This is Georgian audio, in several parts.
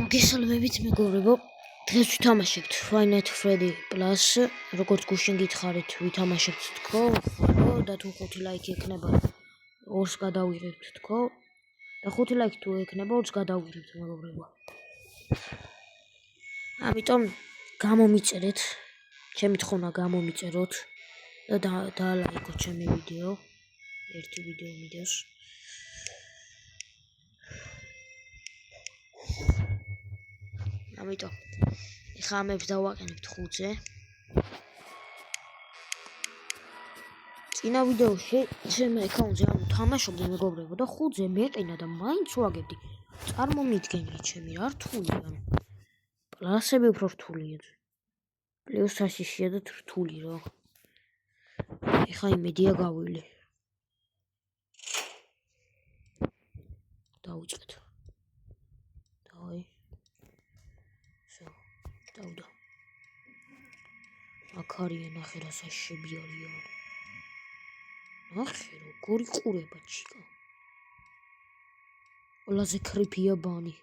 გესალმებით მეგობრებო, დღეს ვითამაშებთ Five Nights at Freddy Plus, როგორც გუშინ გითხარით, ვითამაშებთ თქო, და თუ 5 ლაიქი ექნება, ორს გადავიღებთ თქო, და 5 ლაიქი თუ ექნება, ორს გადავიღებთ მეგობრებო. ამიტომ გამომიწერეთ, ჩემი თხოვნა გამომიწეროთ და დაალაიქოთ ჩემი ვიდეო, ერთი ვიდეო მიდევს. ამიტომ ეხლა ამებს დავაყენებთ 5-ზე. წინა ვიდეოში ჩემი აკაუნტზე თამაშობდი მეგობრებო და 5-ზე მეყინა და მაინც ვაგებდი. წარმომიდგენია ჩემი რა რთულია. პლასები უფრო რთულია. პლუს ასიშია და რთული რა. ეხლა იმედია გავილი. დავიწყეთ. დავი. დავდა. აქ არიან ნახე რა საშები არიან. ნახე როგორი ყურება ჩიკა. ყველაზე ქრიფია ბანი.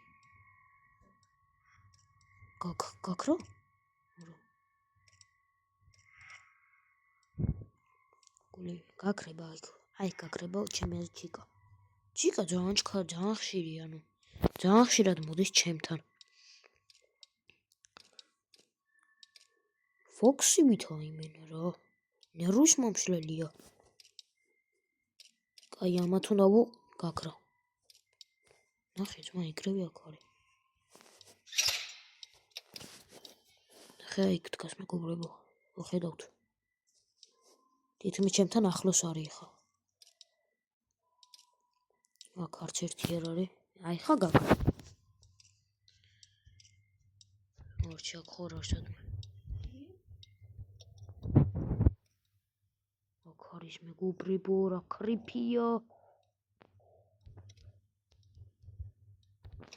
გაქრო? გული გაქრება იქ. აი გაქრება ჩემი ჩიკა. ჩიკა ძალიან ხშირია, ანუ ძალიან ხშირად მოდის ჩემთან. Foxy ვითო იმენა რა. ნერვის მომშლელია. კაი ამათ უნდა გაქრა. ნახე ძმა იგრევე აქ არის. ნახე იქ დგას მეგობრებო. ვხედავთ. თითქმის ჩემთან ახლოს არის ხა. აქ არც ერთი არ არის. აი ხა გაქრა. მორჩი აქ ხარ სადმე. არის მეგობრებო რა ქრიფია.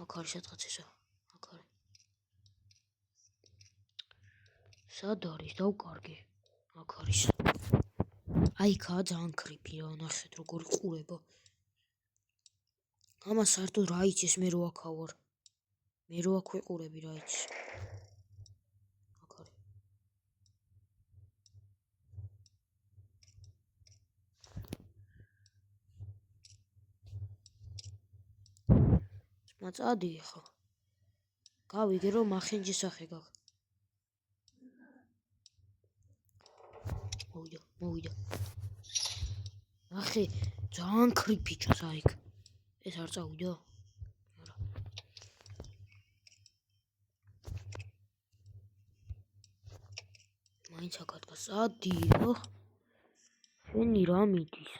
აქ არის სადღაც ესა. აქ არის. სად არის დავკარგე. აქ არის. აი ხა ძალიან ქრიფია, ნახეთ როგორი ყურება. ამას საერთოდ რა იცის მე რო აქ ვარ. მე რო აქ ვიყურები რა იცის. აქ არის. მაწადი ხა. გავიგე რომ ახენჯი სახე გაქვს. მოვიდა. ნახე, ძალიან ქრიფიჭოს აი იქ. ეს არ წავიდა? არა. მაინც აკადგა სადიო. შენი რა მიდის?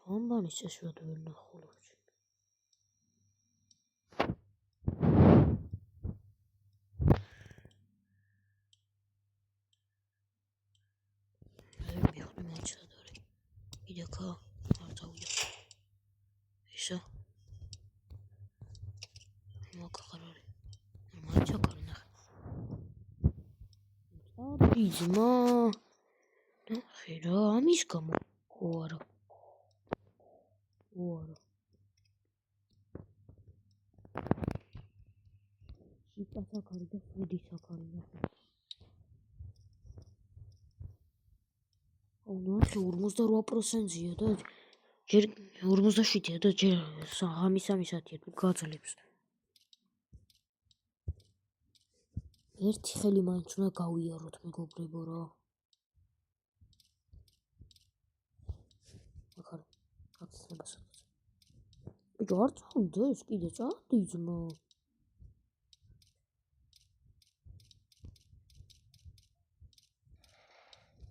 ჯამბანის წესვად ვერ ნახულობ. Идёка, артауя. Ისა. მოკახარარი. მაჩაკარნა. აბიძმა. ნახე რა, ამის გამო. ოარო. იკასაკარი და ფუდისაკარი ნახე. ნახე 48%-ია და ჯერ 47-ია და ჯერ 3-3-ია თუ გაძლებს. ერთი ხელი მაინც უნდა გავიაროთ მეგობრებო რა. ახლა გაქცევა სადაც. ბიჭო არ წავდეს კიდე წავდი ძმა.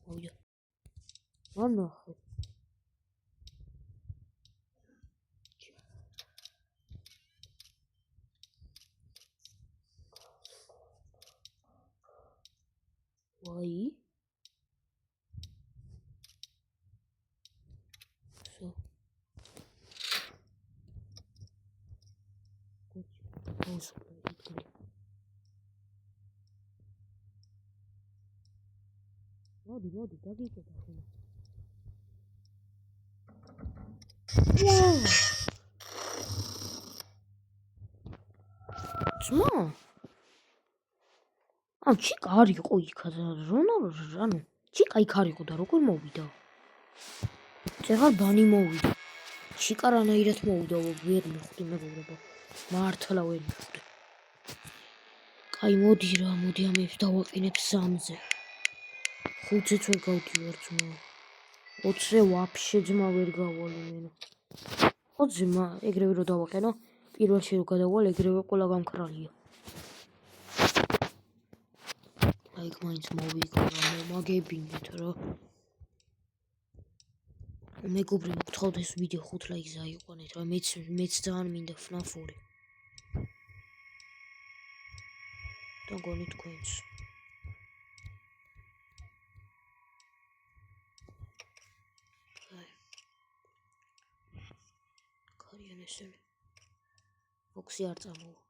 მოვიდა. ანახე. ვაი. სო. მოდი, დაგიკეტა ხოლმე. ძმა ამ ჩიკა არ იყო იქა ანუ ჩიკა იქ არ იყო და როგორ მოვიდა წეღარ ბანი მოვიდა ჩიკა რანაირად მოვიდა ვერ მიხვდი მეგობრებო მართლა ვერ მიხვდი კაი მოდი ამებს დავაყენებ 3-ზე 5-ზეც ვერ გავდივარ ძმა 20-ზე ვაფშე ძმა ვერ გავალ იმენა 20-ზე ეგრევე რო დავაყენო პირველში რო გადავალ ეგრევე ყველა გამქრალია აიქ მაინც მოვიგო რა მომაგებინეთ რა მეგობრებო გთხოვთ ეს ვიდეო 5 ლაიქზე აიყვანეთ რა მეც ძალიან მინდა FNAF 2 და გონი თქვენც კარიან ესენი ბოქსი არ წამოვა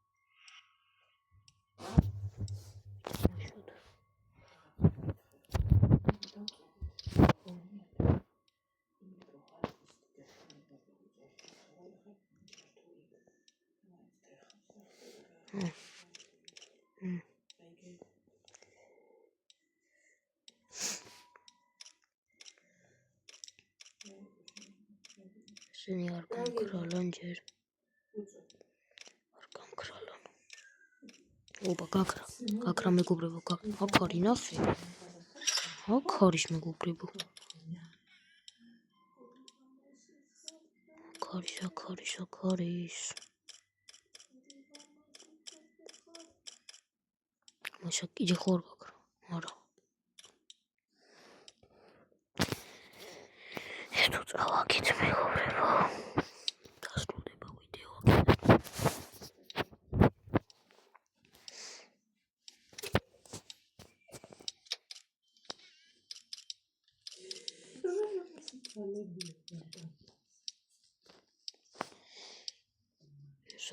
ესენი არ გამქრალან ჯერ არ გამქრალან ოპა გაქრა მეგობრებო აქ არის ნახე აქ არის მეგობრებო აქ არის მაშა კიდე ხარ გაქრა არა თუ წავაკით მეგობრებო დასრულდება ვიდეო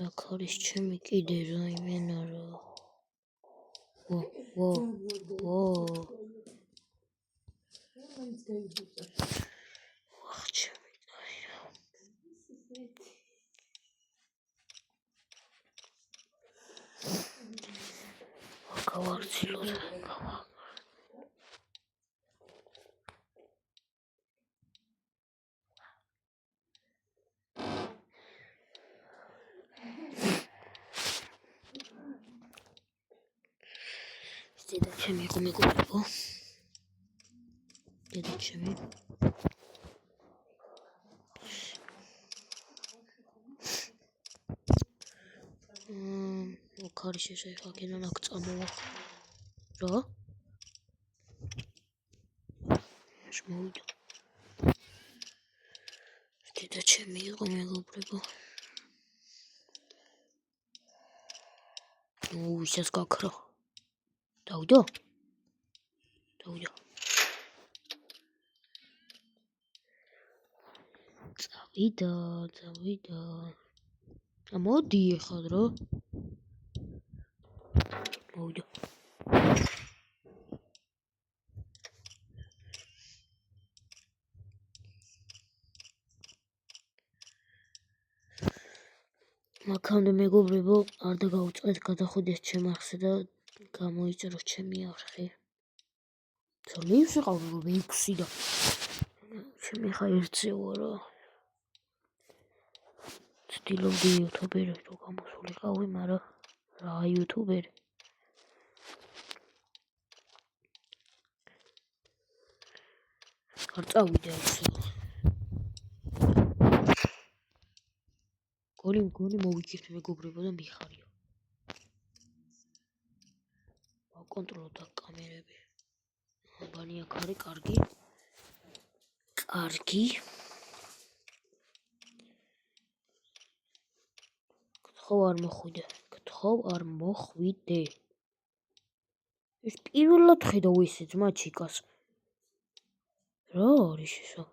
აქ არის ჩემი კიდე რა იმენა რა გავარცილოთ დედა ჩემი იყო მეგობრებო დედა ჩემი ქარი შეშეხაკენა აქ წამოვა რა მოვიდა დედა ჩემი იყო მეგობრებო ისეს გაქრა დავიდა წავიდა მოდი ეხლა რა მოვიდა მაქამდე მეგობრებო არ დაგაუწყეთ გადახვიდეს ჩემ არხზე და გამოიწეროთ ჩემი არხი ძალიან შეყავდა რომ 6 და ჩემი ხა 1-ზე ვარა ცდილობდი იუთუბერი რო გამოსულიყავი მაგრამ რა იუთუბერი არ წავიდა ისე გონი მოვიგებთ მეგობრებო და მიხარია ვაკონტროლოთ აქ კამერები ბანი აქ არის კარგი გთხოვ არ მოხვიდე ეს პირველად ხედავ ისე ძმა ჩიკას რა არის ესა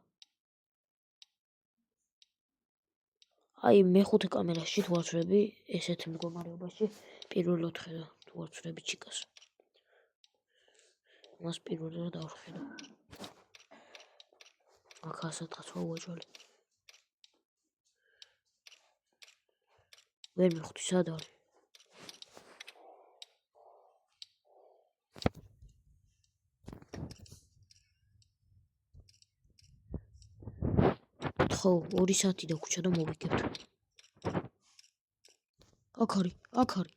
აი მეხუთე კამერაში თუ ვაცვლები ესეთ მდგომარეობაში პირველად ხედავ თუ ვაცვლები ჩიკას მას პირველად დავხედავ აქ ასეთაც ვაუაჯვალე ვერ მიხვდი, სად არის? ხო, 2 საათი დაგვრჩა და მოვიგებთ. აქ არის.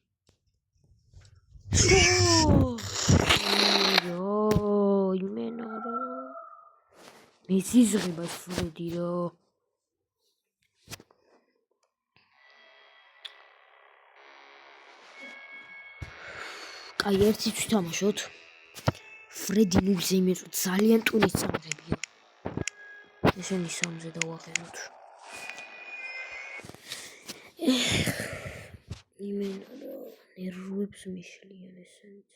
იმენა რა. მეზიზღება ფრედი რა. აი, ერთიც ვთამაშოთ. ფრედი მუგზე იმეწო ძალიან ტუნის წამღებია. ესენი 3-ზე დავაღებოთ. იმენა რა, ნერვებს მიშლიან ესენიც.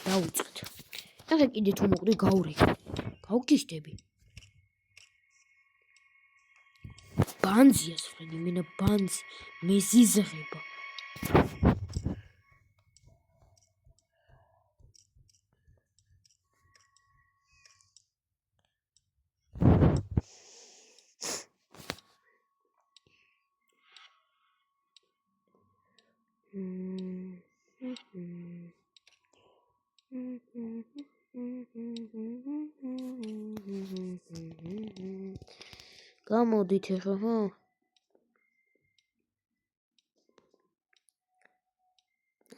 დავიწყეთ. ახლა კიდე თუ მოყდი გავრეკი. გავგიშდები. ბანზიას ფრედი, იმენა ბანზი, მეზიზღება. გამოდით ახლა, ხო?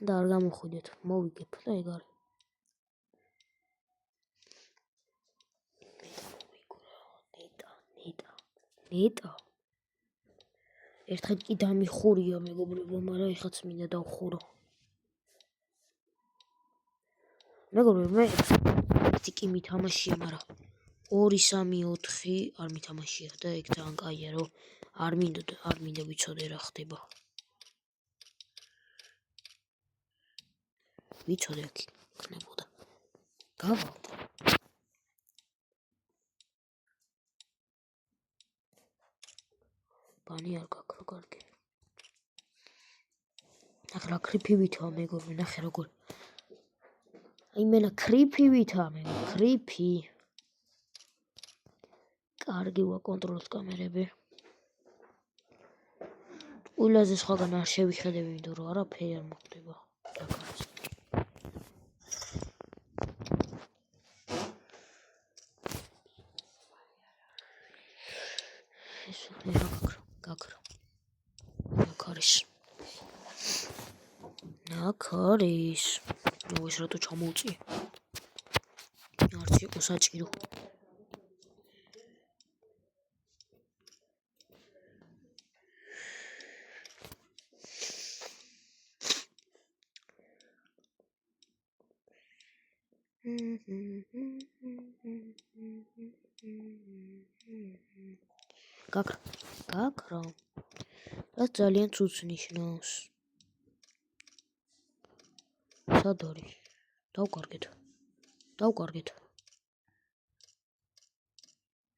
და არ გამოხვიდეთ, მოვიგებ და ეგ არის. ნეტა. ერთხელ კი დამიხურია მეგობრებო, მაგრამ ეხაც მინდა დავხურო. მეგობრებო, მე კი მითამაშია, მაგრამ 2-3-4 არ მითამაშია და ეგ თან კაია, რომ არ მინდა ვიცოდე რა ხდება. ვიცოდე აქ იქნებოდა. გავალდა. ბანი არ გაქრო კარგი. ახლა კრიფივითაა მეგობრებო, ნახე როგორ. იმენა კრიფივითაა მეგობრებო, კრიფი. კარგი ვაკონტროლოთ კამერები. ყველაზე სხვაგან არ შევიხედები, იმიტომ რომ არაფერი არ მოხდება. ეს გაქრო. ნაქარის. ეს რატო ჩამოვწიე? არც იყო საჭირო. გაქრო. რაც ძალიან ცუდს ნიშნავს. სად არის? დავკარგეთ.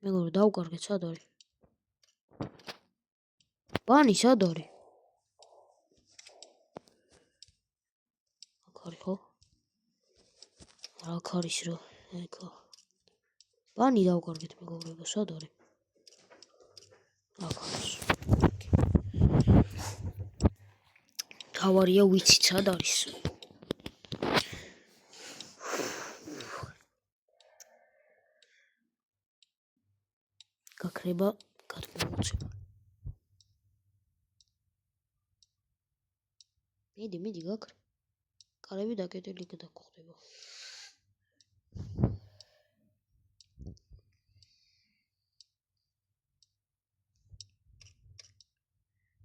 მეგობრებო, დავკარგეთ, სად არის? ბანი სად არის? აქ არის ხო? აქ არის რა, ეკა. ბანი დავკარგეთ მეგობრებო, სად არის? აქ არის. თავარია ვიცით სად არის. გაქრება, გადმოვუწევ. მიდი გაქრე. კარები დაკეტილი გადაგხვდება.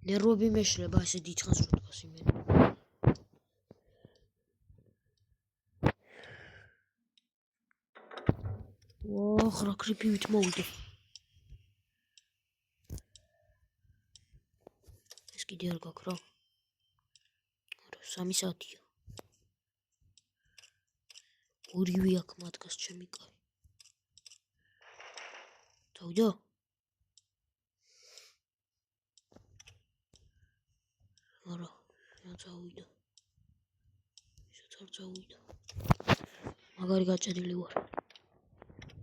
ნერვები მეშლება ესე დიდხანს რო დგას იმენა. ახლა კრიფივით მოვიდე. ეს კიდე არ გაქრა. არა, 3 საათია. ორივე აქ მადგას ჩემი კარი. დავიდო? არა, წავიდა. ისაც არ წავიდა. მაგარი გაჭედილი ვარ.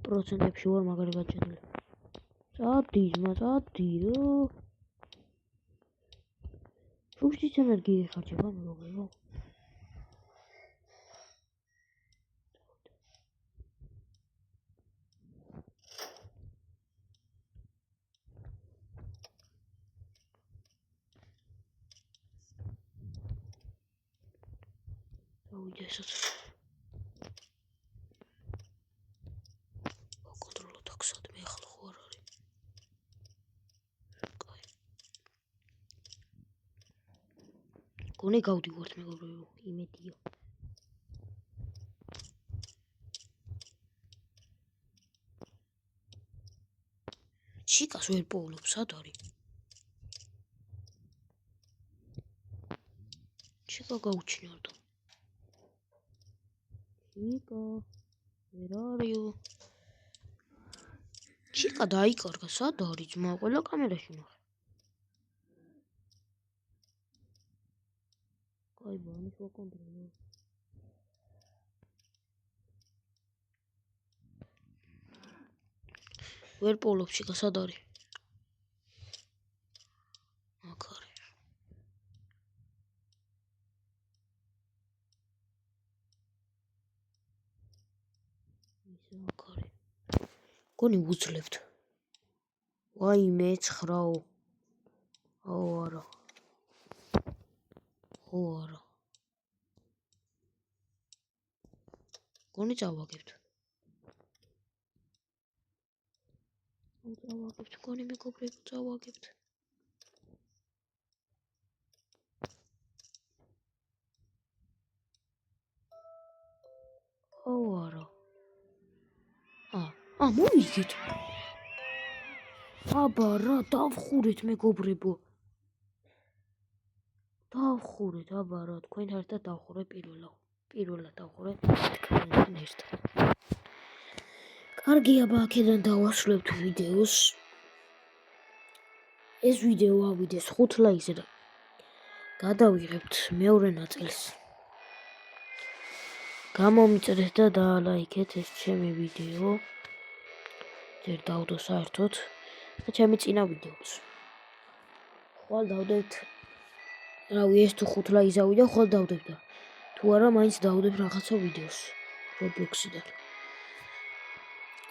პროცენტებში ვარ მაგარი გაჭედილი. წადირო. Რუსეთის ენერგია იხარჯება მეგობრებო. დავიდე ესაც. ვაკონტროლო ტაქსად მე ახლა ხო არ არის. კაი. გონე გავდივართ მეგობრებო, იმედია. შიკას ვერ პოულობ, სად არის? შიკა გაუჩინარდო. შიკა, ვერ არისო. შიკა დაიკარგა, სად არის ძმა? ყველა კამერაში ნახე. კაი, ბანის ვაკონტროლო. ვერ პოულობ, შიკა, სად არის? აქ არის. აქ არის. გონი ვუძლებთ. ვაიმე 9-ო. აუ არა. ხო არა. გონი წავაგებთ. წავაგებთ, გონი მეგობრებო, წავაგებთ. აუ არა. მოვიგეთ. აბა რა, დავხურეთ მეგობრებო. დავხურეთ, აბა რა, თქვენ ერთად დავხურე პირველად დავხურე თქვენთან ერთად. კარგი, აბა აქედან დავასრულებთ ვიდეოს. ეს ვიდეო ავიდეს 5 ლაიქზე და გადავიღებთ მეორე ნაწილს. გამომიწერეთ და დაალაიქეთ ეს ჩემი ვიდეო. ჯერ დავდო საერთოდ და ჩემი წინა ვიდეოც. ხვალ დავდებთ. რავი, ეს თუ 5 ლაიქზე ავიდა, ხვალ დავდებ და თუ არა, მაინც დავდებ რაღაცა ვიდეოს Roblox-იდან.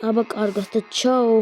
აბა კარგად და ჩაო.